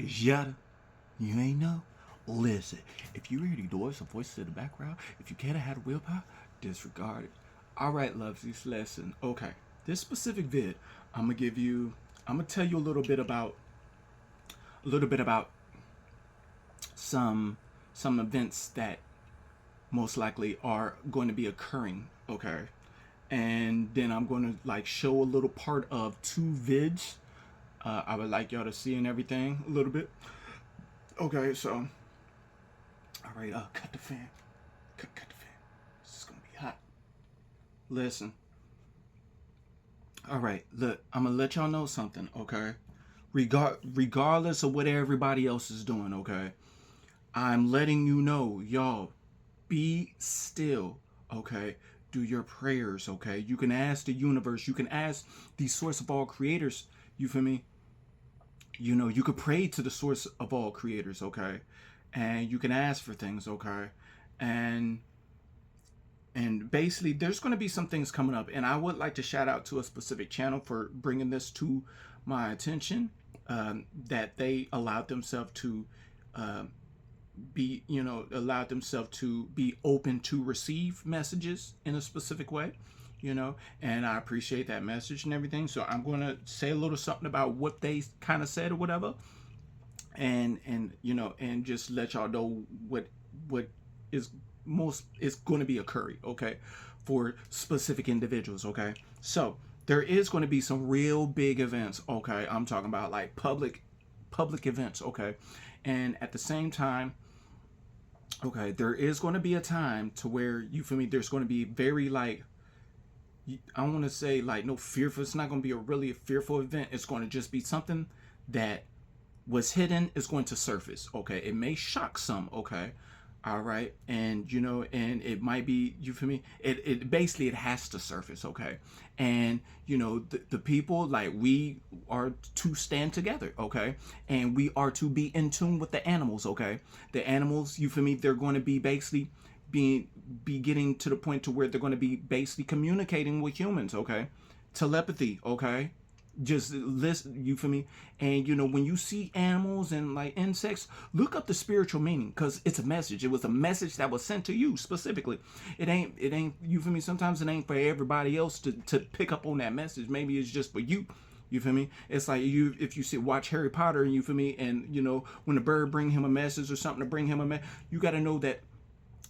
Is yada. You ain't know? Listen, if you hear the doors or voices in the background, if you can't have the willpower, disregard it. Alright, lovesies, listen. Okay. This specific vid, I'm gonna give you I'm gonna tell you a little bit about some events that most likely are going to be occurring, okay? And then I'm going to like show a little part of two vids. I would like y'all to see and everything a little bit. Okay, so all right, cut the fan, cut the fan. This is gonna be hot. Listen, all right, look, I'm gonna let y'all know something, okay? Regardless of what everybody else is doing, okay? I'm letting you know, y'all, be still, okay? Do your prayers, okay? You can ask the universe, you can ask the source of all creators, you feel me? You know, you could pray to the source of all creators, okay? And you can ask for things, okay? And basically there's going to be some things coming up, and I would like to shout out to a specific channel for bringing this to my attention, that they allowed themselves to um, allowed themselves to be open to receive messages in a specific way, and I appreciate that message and everything. So I'm going to say a little something about what they kind of said or whatever, and just let y'all know what is most is going to be occurring, okay, for specific individuals, okay. So there is going to be some real big events, okay. I'm talking about like public events, okay. And at the same time, okay, there is going to be a time to where, you feel me, there's going to be very like, I want to say like, no fearful, it's not going to be a really fearful event. It's going to just be something that was hidden is going to surface, okay. It may shock some, okay. All right. And and it might be, you feel me, it basically it has to surface, okay. And the people, like, we are to stand together, okay. And we are to be in tune with the animals, okay. The animals, you feel me, they're going to be basically being be getting to the point to where they're going to be basically communicating with humans, okay. Telepathy, okay. Just listen, you feel me. And when you see animals and like insects, look up the spiritual meaning, because it's a message. It was a message that was sent to you specifically. It ain't, you feel me, sometimes it ain't for everybody else to pick up on that message. Maybe it's just for you. You feel me? It's like, if you watch Harry Potter, and you feel me, and when the bird bring him a message or something to bring him a message, you got to know that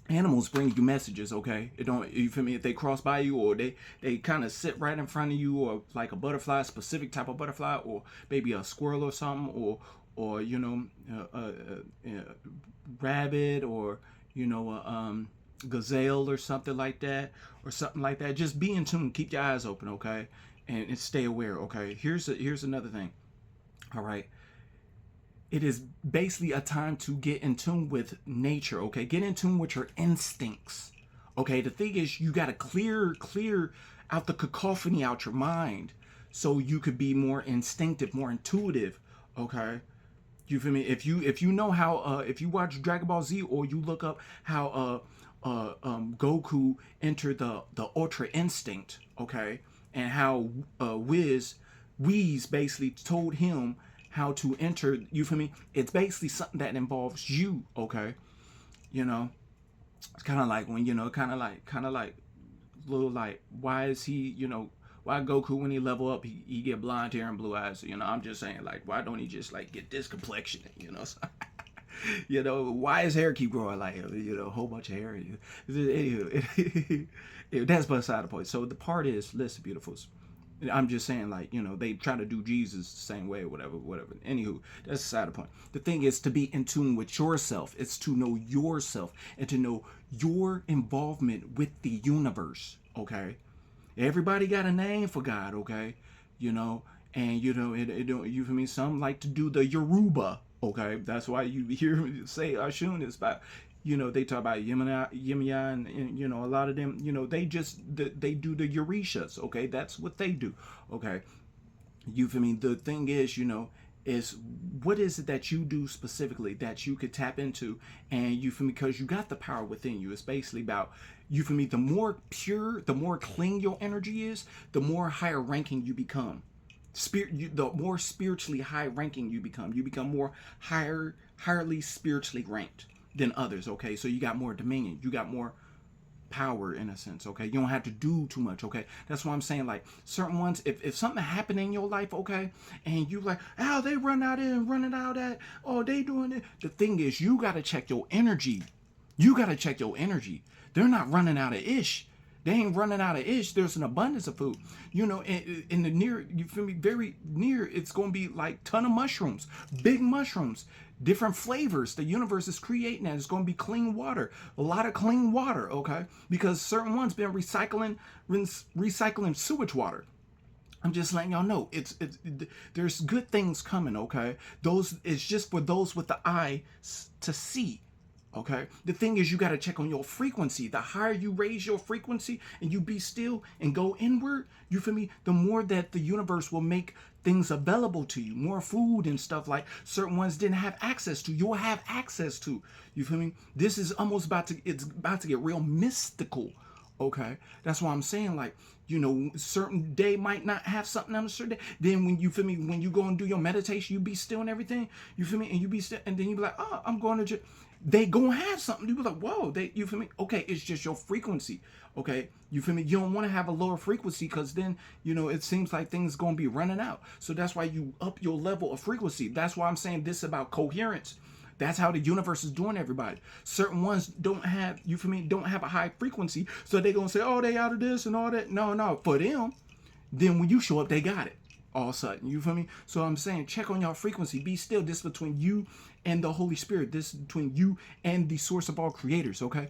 animals bring you messages, okay. It don't, you feel me, if they cross by you, or they kind of sit right in front of you, or like a butterfly, specific type of butterfly, or maybe a squirrel or something, or a rabbit, or gazelle or something like that, just be in tune, keep your eyes open, okay. And stay aware, okay. Here's another thing, all right. It is basically a time to get in tune with nature, okay. Get in tune with your instincts, okay. The thing is, you got to clear out the cacophony out your mind, so you could be more instinctive, more intuitive, okay. You feel me? If you know how, if you watch Dragon Ball Z, or you look up how Goku entered the Ultra Instinct, okay, and how Whis basically told him how to enter. You feel me? It's basically something that involves you, okay. You know, it's kind of like when kind of like little, like, why is he, why Goku, when he level up, he get blonde hair and blue eyes. I'm just saying, like, why don't he just like get this complexion, So, why his hair keep growing, like, a whole bunch of hair. Anywho, that's beside the point. So the part is, listen, beautifuls, I'm just saying, like, they try to do Jesus the same way, or whatever. Anywho, that's beside the point. The thing is to be in tune with yourself. It's to know yourself and to know your involvement with the universe, okay? Everybody got a name for God, okay? You know, and it don't, you feel me? Some like to do the Yoruba, okay? That's why you hear me say Ashun is about, they talk about Yemaya, and a lot of them, they do the Eurishas, okay? That's what they do, okay? You feel me? The thing is, is what is it that you do specifically that you could tap into, and you feel me, because you got the power within you. It's basically about, you feel me, the more pure, the more clean your energy is, the more higher ranking you become, The more spiritually high ranking you become more highly spiritually ranked than others. Okay, so you got more dominion, you got more power in a sense. Okay, you don't have to do too much. Okay, that's why I'm saying, like, certain ones, if something happened in your life, okay, and you like, oh, they run out in, running out at, oh, they doing it, the thing is, you got to check your energy. You got to check your energy. They're not running out of ish. They ain't running out of ish. There's an abundance of food. You know, in the near, you feel me, very near, it's going to be like ton of mushrooms, big mushrooms, different flavors. The universe is creating that. It's going to be clean water, a lot of clean water, okay? Because certain ones been recycling sewage water. I'm just letting y'all know there's good things coming, okay? Those, it's just for those with the eye to see. Okay, the thing is, you got to check on your frequency. The higher you raise your frequency and you be still and go inward, you feel me, the more that the universe will make things available to you, more food and stuff like certain ones didn't have access to, you'll have access to. You feel me? This is almost it's about to get real mystical. Okay, that's why I'm saying, like, you know, certain day might not have something on a certain day. Then when you feel me, when you go and do your meditation, you be still and everything. You feel me, and you be still, and then you be like, oh, I'm going to. They gonna have something. You be like, whoa, you feel me? Okay, it's just your frequency. Okay, you feel me? You don't want to have a lower frequency because then, you know, it seems like things gonna be running out. So that's why you up your level of frequency. That's why I'm saying this about coherence. That's how the universe is doing, everybody. Certain ones don't have, you feel me, don't have a high frequency. So they're going to say, oh, they out of this and all that. No. For them, then when you show up, they got it. All of a sudden, you feel me? So I'm saying, check on your frequency. Be still. This between you and the Holy Spirit. This between you and the source of all creators, okay?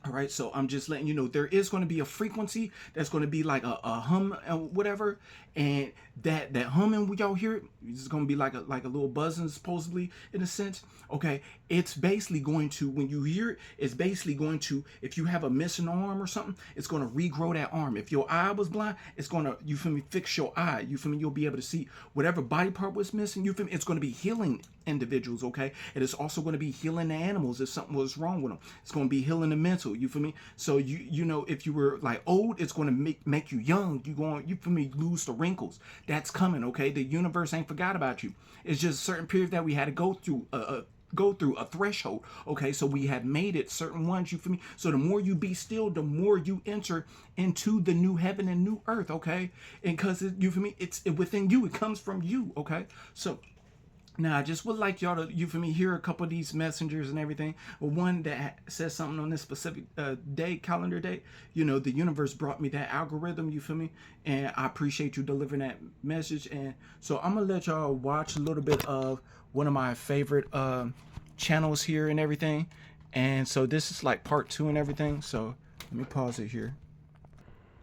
All right, so I'm just letting you know there is going to be a frequency that's going to be like a hum and whatever, and that humming we all hear is going to be like a little buzzing supposedly in a sense. Okay, it's basically going to, when you hear it, it's basically going to, if you have a missing arm or something, it's going to regrow that arm. If your eye was blind, it's going to, you feel me, fix your eye. You feel me, you'll be able to see whatever body part was missing. You feel me, it's going to be healing individuals. Okay, it is also going to be healing the animals if something was wrong with them. It's going to be healing the mental. You feel me? So you know, if you were like old, it's going to make you young. You feel me, lose the wrinkles. That's coming. Okay, the universe ain't forgot about you. It's just a certain period that we had to go through a threshold. Okay, so we have made it certain ones. You feel me? So the more you be still, the more you enter into the new heaven and new earth. Okay, and because you feel me, it's within you. It comes from you. Okay, so. Now, I just would like y'all to, you feel me, hear a couple of these messengers and everything. Well, one that says something on this specific calendar date, you know, the universe brought me that algorithm, you feel me? And I appreciate you delivering that message. And so I'm going to let y'all watch a little bit of one of my favorite channels here and everything. And so this is like part 2 and everything. So let me pause it here.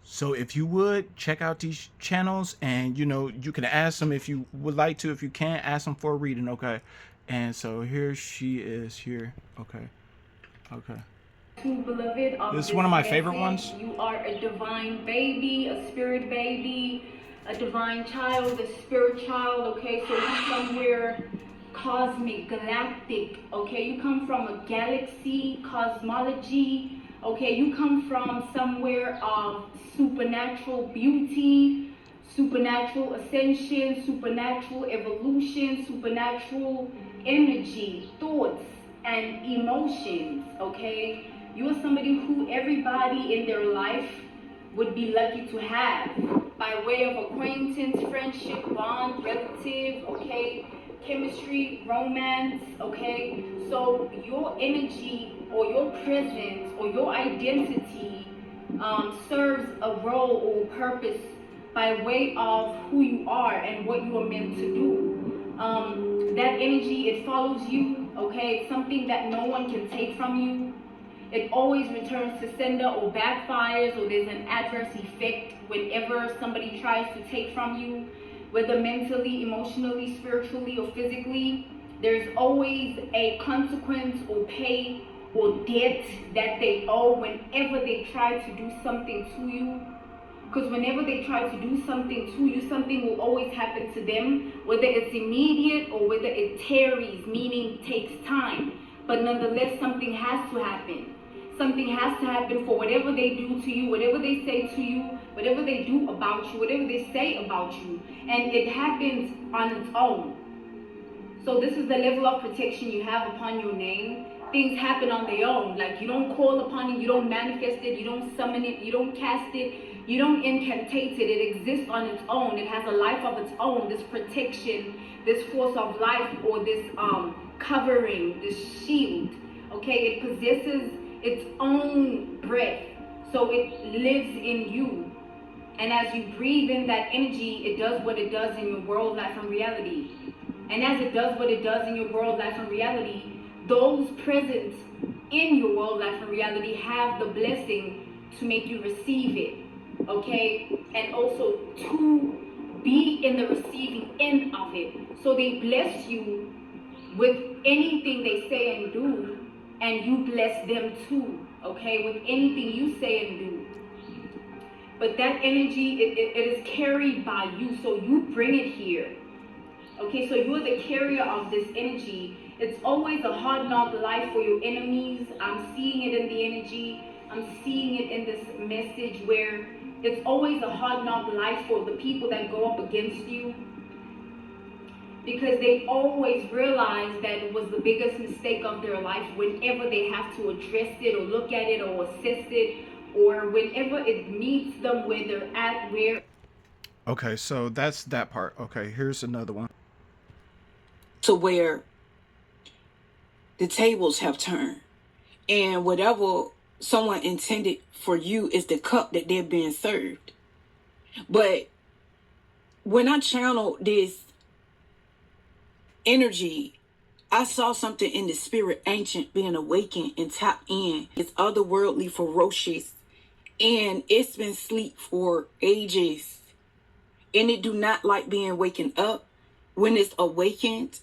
So if you would check out these channels, and you know, you can ask them if you would like to. If you can't, ask them for a reading. Okay. And so here she is here. Okay. Beloved of this is one of my favorite ones. You are a divine baby, a spirit baby, a divine child, a spirit child. Okay, so you're somewhere cosmic, galactic. Okay, you come from a galaxy, cosmology. Okay, you come from somewhere of supernatural beauty, supernatural ascension, supernatural evolution, supernatural energy, thoughts, and emotions. Okay, you are somebody who everybody in their life would be lucky to have by way of acquaintance, friendship, bond, relative, okay, chemistry, romance, okay. So your energy or your presence or your identity serves a role or purpose by way of who you are and what you are meant to do. That energy, it follows you, okay. It's something that no one can take from you. It always returns to sender or backfires, or there's an adverse effect whenever somebody tries to take from you, whether mentally, emotionally, spiritually, or physically. There's always a consequence or pay or debt that they owe whenever they try to do something to you. Because whenever they try to do something to you, something will always happen to them, whether it's immediate or whether it tarries, meaning takes time. But nonetheless, something has to happen. Something has to happen for whatever they do to you, whatever they say to you, whatever they do about you, whatever they say about you. And it happens on its own. So this is the level of protection you have upon your name. Things happen on their own. Like, you don't call upon it, you don't manifest it, you don't summon it, you don't cast it, you don't incantate it. It exists on its own. It has a life of its own. This protection, this force of life, or this covering, this shield. Okay, it possesses its own breath. So it lives in you. And as you breathe in that energy, it does what it does in your world, life, and reality. And as it does what it does in your world, life, and reality, those present in your world, life, and reality have the blessing to make you receive it, okay? And also to be in the receiving end of it. So they bless you with anything they say and do, and you bless them too, okay? With anything you say and do. But that energy, it is carried by you, so you bring it here. Okay, so you're the carrier of this energy. It's always a hard knock life for your enemies. I'm seeing it in the energy. I'm seeing it in this message where it's always a hard knock life for the people that go up against you. Because they always realize that it was the biggest mistake of their life whenever they have to address it or look at it or assess it, or whenever it meets them where they're at, where... Okay, so that's that part. Okay, here's another one. To where the tables have turned, and whatever someone intended for you is the cup that they're being served. But when I channeled this energy, I saw something in the spirit ancient being awakened and tapped in. It's otherworldly, ferocious, and it's been asleep for ages, and it do not like being waken up. When it's awakened,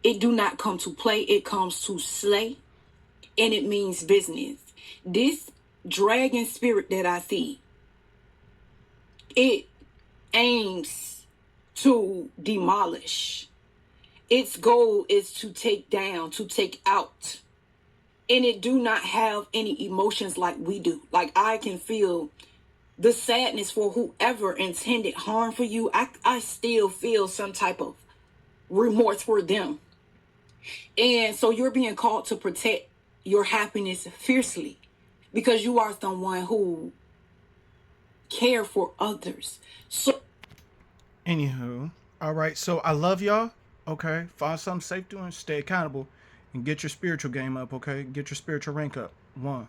it do not come to play, it comes to slay, and it means business. This dragon spirit that I see, it aims to demolish. Its goal is to take down, to take out. And it do not have any emotions like we do. Like, I can feel the sadness for whoever intended harm for you. I still feel some type of remorse for them. And so you're being called to protect your happiness fiercely, because you are someone who care for others. So, Anywho, all right. So I love y'all. Okay, find something safe doing. Stay accountable, and get your spiritual game up. Okay, get your spiritual rank up. 1.